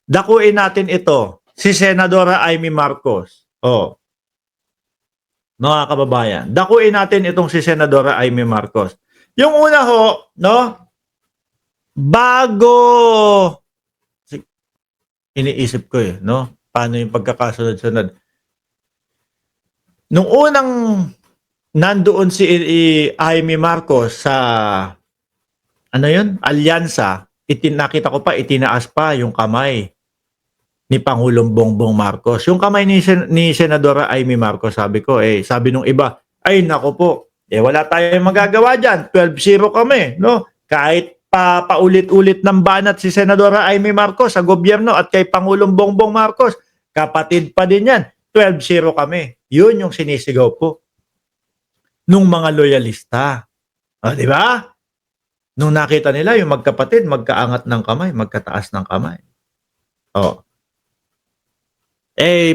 Dakuin natin ito, si Senadora Amy Marcos. Oh, mga kababayan, dakuin natin itong si Senadora Amy Marcos. Yung una ho, no? Bago iniisip ko no? Paano yung pagkakasunod-sunod? Nung unang nandoon si Amy Marcos sa ano yun? Alyansa, nakita ko pa, itinaas pa yung kamay ni Pangulong Bongbong Marcos. Yung kamay ni Senadora Amy Marcos, sabi ko, sabi nung iba, ay nako po, wala tayong magagawa dyan. 12-0 kami, no? Kahit paulit-ulit ng banat si Senadora Amy Marcos sa gobyerno at kay Pangulong Bongbong Marcos, kapatid pa din yan. 12-0 kami. Yun yung sinisigaw po nung mga loyalista. Di ba? Nung nakita nila yung magkapatid, magkaangat ng kamay, magkataas ng kamay.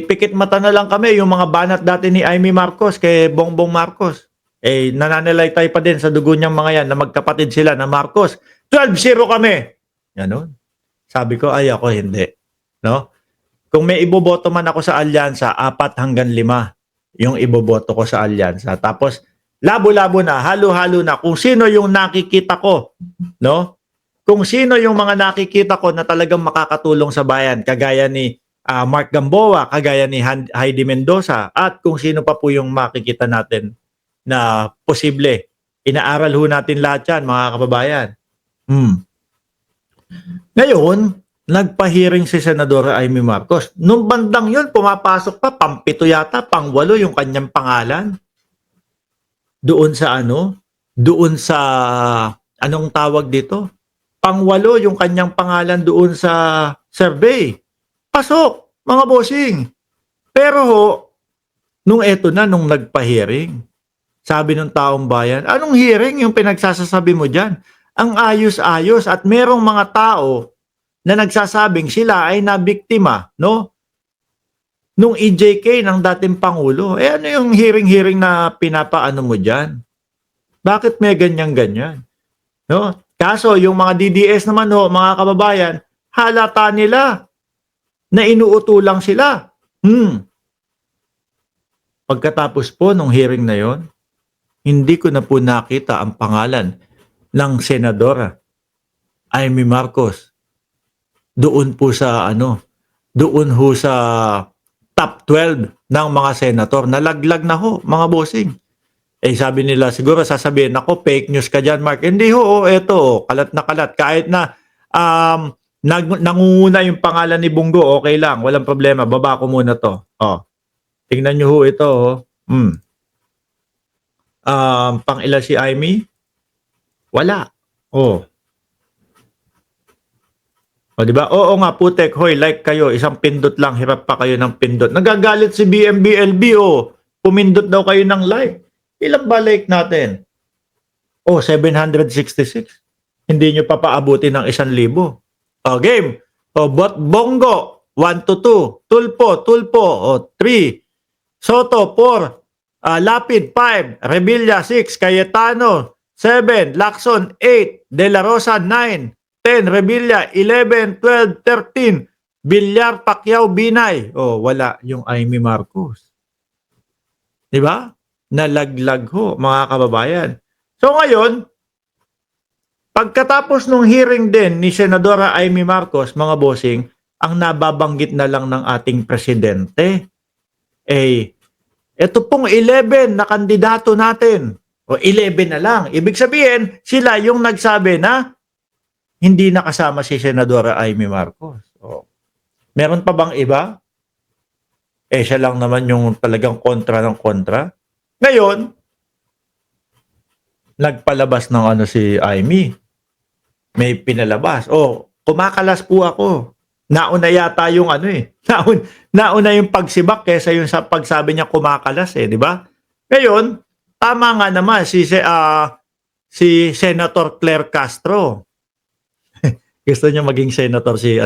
Pikit mata na lang kami yung mga banat dati ni Amy Marcos kay Bongbong Marcos. Nananalaytay pa din sa dugo niyang mga yan na magkapatid sila na Marcos. 12-0 kami. Ganun. Sabi ko, ay ako hindi. No? Kung may iboboto man ako sa alyansa, 4-5 yung iboboto ko sa alyansa. Tapos, labo-labo na, halo-halo na kung sino yung nakikita ko. No? Kung sino yung mga nakikita ko na talagang makakatulong sa bayan, kagaya ni Mark Gamboa, kagaya ni Heidi Mendoza, at kung sino pa po yung makikita natin na posible. Inaaral ho natin lahat yan, mga kababayan. Ngayon, nagpa-hearing si Senadora Amy Marcos. Nung bandang yun, pumapasok pa, pang-7 yata, pang-8 yung kanyang pangalan. Doon sa Doon sa, anong tawag dito? Pang-8 yung kanyang pangalan doon sa survey. Pasok, mga bossing. Pero nung nagpa-hearing, sabi ng taong bayan, anong hearing yung pinagsasasabi mo dyan? Ang ayos-ayos at merong mga tao na nagsasabing sila ay nabiktima, no? Nung EJK ng dating Pangulo. Ano yung hearing-hearing na pinapaano mo dyan? Bakit may ganyan-ganyan? No? Kaso yung mga DDS naman mga kababayan, halata nila na inuuto lang sila. Pagkatapos po nung hearing na yon, hindi ko na po nakita ang pangalan ng Senadora Amy Marcos. Doon po sa doon ho sa top 12 ng mga senator. Nalaglag na ho, mga bossing. Sabi nila, siguro sasabihin, ako, fake news ka dyan, Mark. Hindi ho, eto, kalat na kalat. Kahit na nangunguna yung pangalan ni Bungo, okay lang, walang problema, baba ko muna to. Tingnan nyo ho ito. Pang-ila si Amy? Wala. Diba? Oo nga, putek, hoy, like kayo, isang pindot lang, hirap pa kayo ng pindot. Nagagalit si BMBLB, pumindot daw kayo ng like. Ilang ba like natin? 766. Hindi nyo pa paabutin ng 1,000. Game. Bot Bongo, 1 to 2. Tulpo, 3. Soto, 4. Lapid, 5. Revilla, 6. Cayetano, 7. Lacson, 8. De La Rosa, 9. 10. Revilla, 11, 12, 13. Villar, Pacquiao, Binay. Wala yung Amy Marcos. Diba? Nalaglag ho, mga kababayan. So ngayon, pagkatapos nung hearing din ni Senadora Amy Marcos, mga bossing, ang nababanggit na lang ng ating presidente, ito pong 11 na kandidato natin. 11 na lang. Ibig sabihin, sila yung nagsabi na hindi nakasama si Senadora Amy Marcos. Meron pa bang iba? Siya lang naman yung talagang kontra ng kontra. Ngayon, nagpalabas ng si Amy. May pinalabas. Kumakalas po ako. Nauna yata yung nauna yung pagsibak kaysa yung sa pagsabi niya kumakalas di ba? Ngayon, tama nga naman si Senator Claire Castro. Gusto niya maging senator si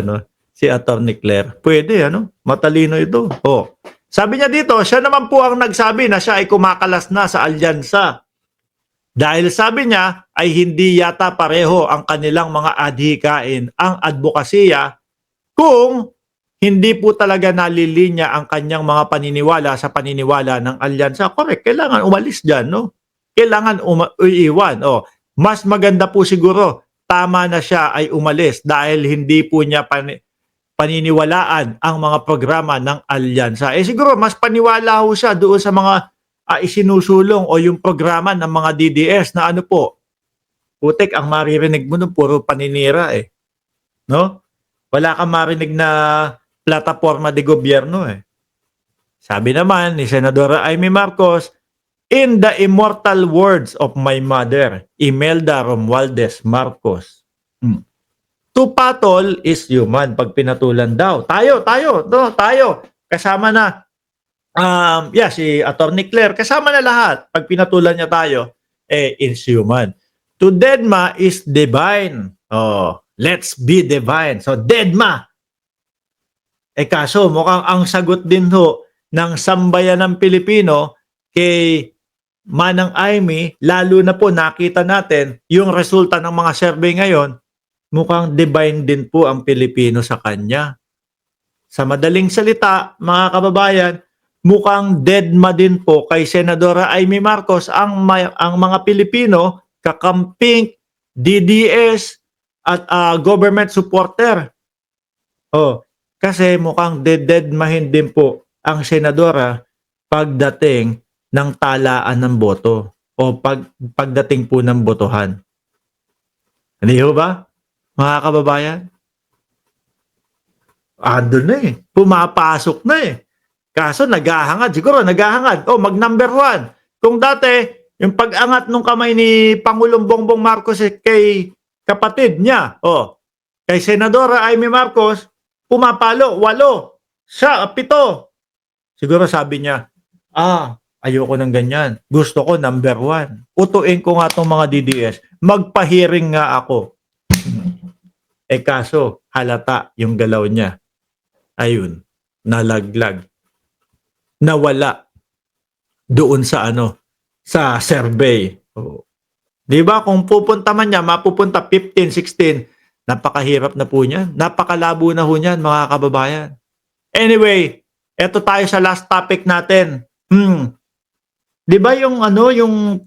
Attorney Claire. Pwede matalino ito. Sabi niya dito, siya naman po ang nagsabi na siya ay kumakalas na sa alyansa. Dahil sabi niya ay hindi yata pareho ang kanilang mga adhikain, ang advokasya, kung hindi po talaga nalilinya ang kanyang mga paniniwala sa paniniwala ng alyansa, correct, kailangan umalis diyan, no? Kailangan iiwan. Oh, mas maganda po siguro tama na siya ay umalis dahil hindi po niya paniniwalaan ang mga programa ng alyansa. Siguro mas paniwala ho siya doon sa mga isinusulong o yung programa ng mga DDS na ano po, putik ang maririnig mo nun puro paninira no? Wala kang marinig na plataforma de gobyerno Sabi naman ni Senadora Amy Marcos, in the immortal words of my mother, Imelda Romualdez Marcos, to patol is human. Pag pinatulan daw, tayo, kasama na, si Attorney Claire, kasama na lahat. Pag pinatulan niya tayo, is human. To deadma is divine. Oh, let's be divine. So, deadma. Kaso, mukhang ang sagot din ho ng sambayan ng Pilipino kay Manang Amy, lalo na po nakita natin yung resulta ng mga survey ngayon, mukhang divine din po ang Pilipino sa kanya. Sa madaling salita, mga kababayan, mukhang deadma din po kay Senadora Amy Marcos ang mga Pilipino kakamping DDS at government supporter. Kasi mukhang deadmahin din po ang senadora pagdating ng talaan ng boto o pagdating po ng botohan. Hindi ho ba, mga kababayan? Andun na pumapasok na Kaso naghahangad, siguro naghahangad. Mag number 1. Kung dati, yung pag-angat ng kamay ni Pangulong Bongbong Marcos kay kapatid niya, kay Senadora Amy Marcos, pumapalo, 8. Siya, 7. Siguro sabi niya, ayoko ng ganyan. Gusto ko number 1. Utuin ko nga itong mga DDS. Magpahiring nga ako. Kaso, halata yung galaw niya. Ayun, nalaglag. Nawala doon sa sa survey. Di ba? Kung pupunta man niya, mapupunta 15, 16, napakahirap na po niyan. Napakalabo na po niyan, mga kababayan. Anyway, eto tayo sa last topic natin. Di ba yung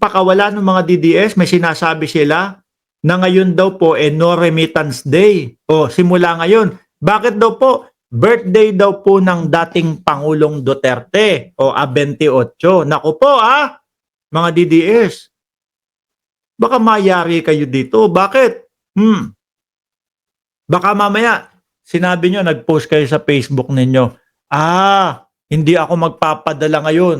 pakawala ng mga DDS, may sinasabi sila na ngayon daw po no remittance day. Simula ngayon. Bakit daw po? Birthday daw po ng dating Pangulong Duterte 28. Naku po mga DDS. Baka mayari kayo dito. Bakit? Baka mamaya, sinabi nyo, nag-post kayo sa Facebook ninyo, hindi ako magpapadala ngayon